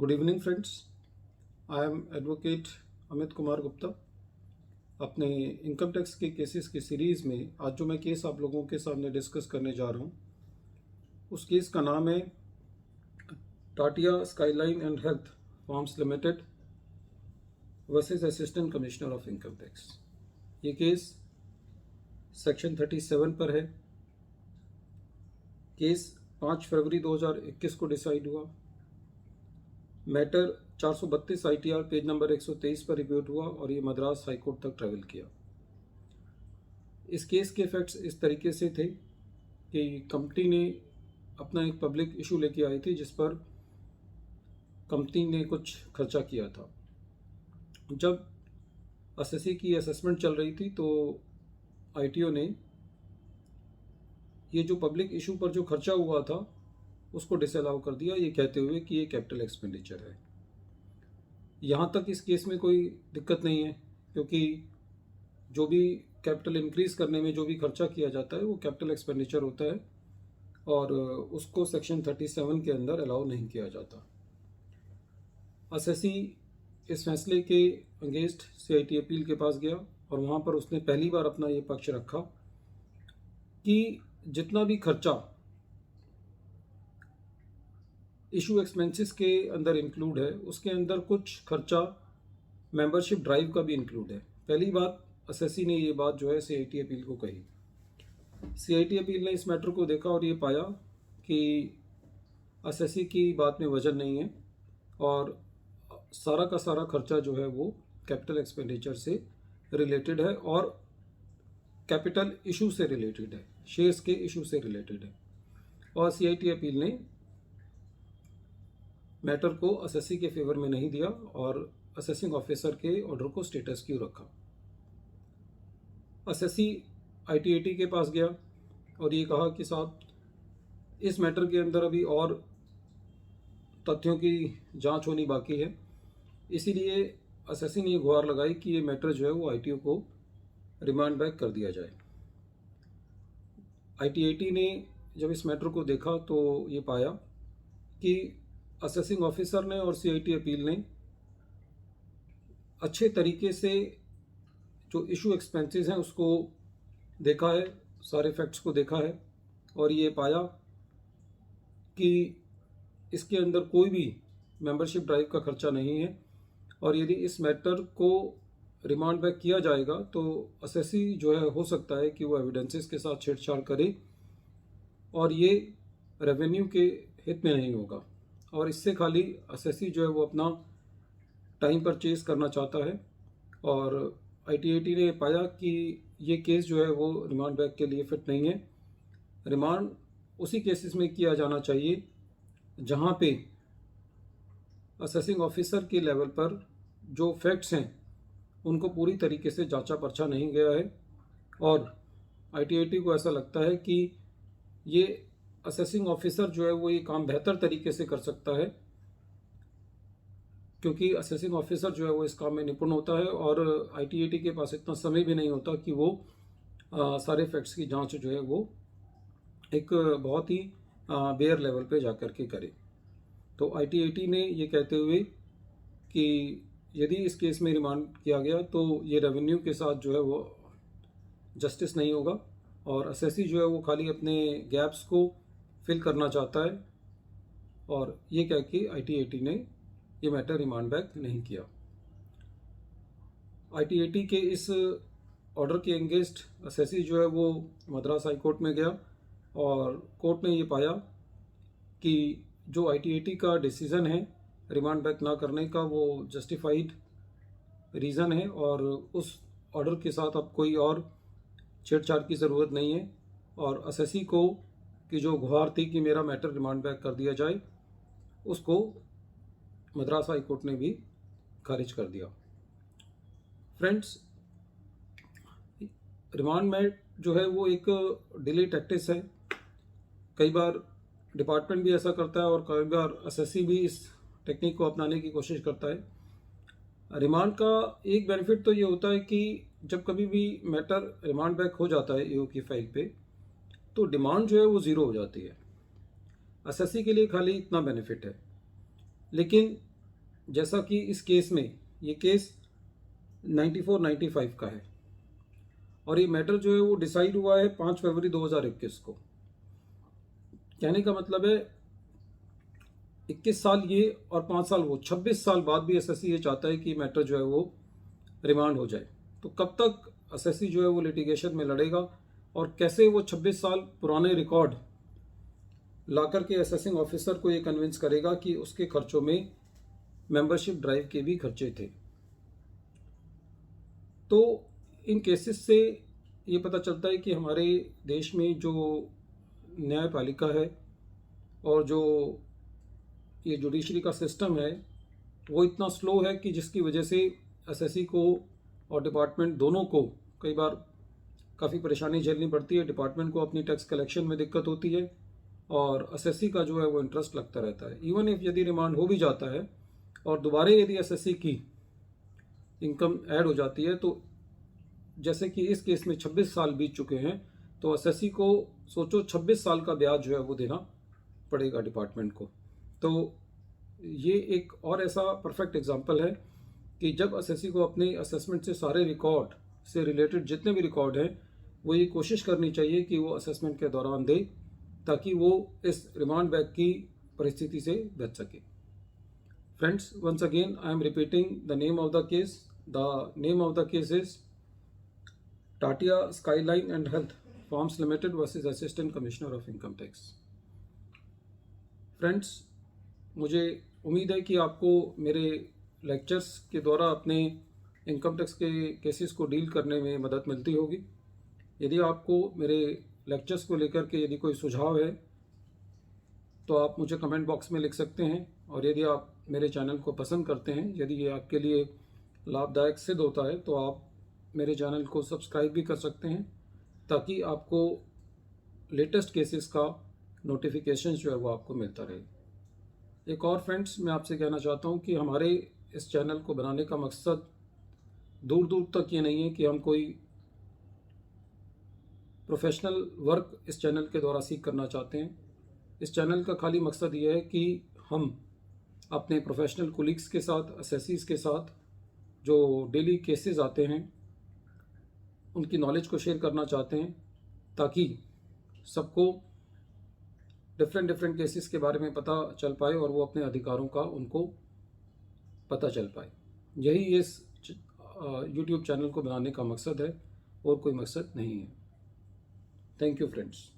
Good evening friends, I am advocate Amit Kumar Gupta. अपने income tax के cases की सीरीज़ में आज जो मैं केस आप लोगों के सामने डिस्कस करने जा रहा हूँ उस केस का नाम है Tatia skyline and health farms limited versus assistant commissioner of income tax. ये केस सेक्शन 37 पर है। केस 5 फरवरी 2021 को डिसाइड हुआ। मैटर 432 ITR पेज नंबर 123 पर रिव्यूट हुआ और ये मद्रास हाई कोर्ट तक ट्रैवल किया। इस केस के फैक्ट्स इस तरीके से थे कि कंपनी ने अपना एक पब्लिक इशू लेके आई थी जिस पर कंपनी ने कुछ खर्चा किया था। जब एसएससी की असेसमेंट चल रही थी तो ITO ने ये जो पब्लिक इशू पर जो खर्चा हुआ था उसको डिसअलाउ कर दिया, ये कहते हुए कि ये कैपिटल एक्सपेंडिचर है। यहाँ तक इस केस में कोई दिक्कत नहीं है क्योंकि जो भी कैपिटल इंक्रीज करने में जो भी खर्चा किया जाता है वो कैपिटल एक्सपेंडिचर होता है और उसको सेक्शन 37 के अंदर अलाउ नहीं किया जाता। एसएससी इस फैसले के अगेंस्ट CIT अपील के पास गया और वहाँ पर उसने पहली बार अपना ये पक्ष रखा कि जितना भी खर्चा इशू एक्सपेंसेस के अंदर इंक्लूड है उसके अंदर कुछ खर्चा मेंबरशिप ड्राइव का भी इंक्लूड है। पहली बात एसएससी ने ये बात जो है CIT अपील को कही। CIT अपील ने इस मैटर को देखा और ये पाया कि एसएससी की बात में वजन नहीं है और सारा का सारा खर्चा जो है वो कैपिटल एक्सपेंडिचर से रिलेटेड है और कैपिटल इशू से रिलेटेड है, शेयर्स के इशू से रिलेटेड है। और CIT अपील ने मैटर को एसएससी के फेवर में नहीं दिया और असेसिंग ऑफिसर के ऑर्डर को स्टेटस क्यू रखा। एसएससी ITAT के पास गया और ये कहा कि साहब इस मैटर के अंदर अभी और तथ्यों की जांच होनी बाकी है, इसीलिए एसएससी ने ये गुहार लगाई कि ये मैटर जो है वो ITO को रिमांड बैक कर दिया जाए। ITAT ने जब इस मैटर को देखा तो ये पाया कि असेसिंग ऑफिसर ने और CIT अपील ने अच्छे तरीके से जो इशू एक्सपेंसेस हैं उसको देखा है, सारे फैक्ट्स को देखा है और ये पाया कि इसके अंदर कोई भी मेंबरशिप ड्राइव का खर्चा नहीं है और यदि इस मैटर को रिमांड बैक किया जाएगा तो एसएससी जो है हो सकता है कि वो एविडेंसेस के साथ छेड़छाड़ करे और ये रेवेन्यू के हित में नहीं होगा और इससे खाली एसएससी जो है वो अपना टाइम परचेज करना चाहता है। और ITAT ने पाया कि ये केस जो है वो रिमांड बैक के लिए फिट नहीं है। रिमांड उसी केसेस में किया जाना चाहिए जहाँ पे असेसिंग ऑफिसर के लेवल पर जो फैक्ट्स हैं उनको पूरी तरीके से जांचा परछा नहीं गया है और ITAT को ऐसा लगता है कि ये असेसिंग ऑफिसर जो है वो ये काम बेहतर तरीके से कर सकता है क्योंकि असेसिंग ऑफिसर जो है वो इस काम में निपुण होता है और ITAT के पास इतना समय भी नहीं होता कि वो सारे फैक्ट्स की जांच जो है वो एक बहुत ही बेयर लेवल पे जाकर के करे। तो ITAT ने ये कहते हुए कि यदि इस केस में रिमांड किया गया तो ये रेवेन्यू के साथ जो है वो जस्टिस नहीं होगा और एसएससी जो है वो खाली अपने गैप्स को फिल करना चाहता है और ये कह के ITAT ने ये मैटर रिमांड बैक नहीं किया। ITAT के इस ऑर्डर के अगेंस्ट एसएससी जो है वो मद्रास हाई कोर्ट में गया और कोर्ट ने ये पाया कि जो ITAT का डिसीज़न है रिमांड बैक ना करने का वो जस्टिफाइड रीज़न है और उस ऑर्डर के साथ अब कोई और छेड़छाड़ की ज़रूरत नहीं है और एसएससी को की जो गुहार थी कि मेरा मैटर रिमांड बैक कर दिया जाए उसको मद्रास हाई कोर्ट ने भी खारिज कर दिया। फ्रेंड्स, रिमांड में जो है वो एक डिले टैक्टिस है। कई बार डिपार्टमेंट भी ऐसा करता है और कई बार एसएससी भी इस टेक्निक को अपनाने की कोशिश करता है। रिमांड का एक बेनिफिट तो ये होता है कि जब कभी भी मैटर रिमांड बैक हो जाता है EO की फाइल पे तो डिमांड जो है वो ज़ीरो हो जाती है। एसएससी के लिए खाली इतना बेनिफिट है, लेकिन जैसा कि इस केस में, ये केस 94-95 का है और ये मैटर जो है वो डिसाइड हुआ है 5 फरवरी 2021 को। कहने का मतलब है 21 साल ये और 5 साल वो, 26 साल बाद भी एसएससी ये चाहता है कि मैटर जो है वो रिमांड हो जाए। तो कब तक एसएससी जो है वो लिटिगेशन में लड़ेगा और कैसे वो 26 साल पुराने रिकॉर्ड लाकर के असेसिंग ऑफिसर को ये कन्विंस करेगा कि उसके खर्चों में मेंबरशिप ड्राइव के भी खर्चे थे। तो इन केसेस से ये पता चलता है कि हमारे देश में जो न्यायपालिका है और जो ये जुडिशरी का सिस्टम है वो इतना स्लो है कि जिसकी वजह से एसएससी को और डिपार्टमेंट दोनों को कई बार काफ़ी परेशानी झेलनी पड़ती है। डिपार्टमेंट को अपनी टैक्स कलेक्शन में दिक्कत होती है और एसएससी का जो है वो इंटरेस्ट लगता रहता है। इवन इफ यदि रिमांड हो भी जाता है और दोबारा यदि एसएससी की इनकम ऐड हो जाती है, तो जैसे कि इस केस में 26 साल बीत चुके हैं, तो एसएससी को सोचो 26 साल का ब्याज जो है वो देना पड़ेगा डिपार्टमेंट को। तो ये एक और ऐसा परफेक्ट एग्जांपल है कि जब एसएससी को अपने असेसमेंट से सारे रिकॉर्ड से रिलेटेड जितने भी रिकॉर्ड हैं वो ये कोशिश करनी चाहिए कि वो असेसमेंट के दौरान दे, ताकि वो इस रिमांड बैक की परिस्थिति से बच सके। Friends, once again I am repeating the name of the case. The name of the case is Tatia Skyline and Health Farms Limited versus Assistant Commissioner of Income Tax. Friends, मुझे उम्मीद है कि आपको मेरे लेक्चर्स के द्वारा अपने income tax के केसेस को डील करने में मदद मिलती होगी। यदि आपको मेरे लेक्चर्स को लेकर के यदि कोई सुझाव है तो आप मुझे कमेंट बॉक्स में लिख सकते हैं, और यदि आप मेरे चैनल को पसंद करते हैं, यदि ये आपके लिए लाभदायक सिद्ध होता है, तो आप मेरे चैनल को सब्सक्राइब भी कर सकते हैं, ताकि आपको लेटेस्ट केसेस का नोटिफिकेशन जो है वो आपको मिलता रहे। एक और फ्रेंड्स, मैं आपसे कहना चाहता हूँ कि हमारे इस चैनल को बनाने का मकसद दूर दूर तक ये नहीं है कि हम कोई प्रोफेशनल वर्क इस चैनल के द्वारा सीख करना चाहते हैं। इस चैनल का खाली मकसद ये है कि हम अपने प्रोफेशनल कोलीग्स के साथ, असेसीज के साथ जो डेली केसेस आते हैं उनकी नॉलेज को शेयर करना चाहते हैं, ताकि सबको डिफरेंट केसेस के बारे में पता चल पाए और वो अपने अधिकारों का उनको पता चल पाए। यही इस YouTube चैनल को बनाने का मकसद है और कोई मकसद नहीं है। Thank you friends.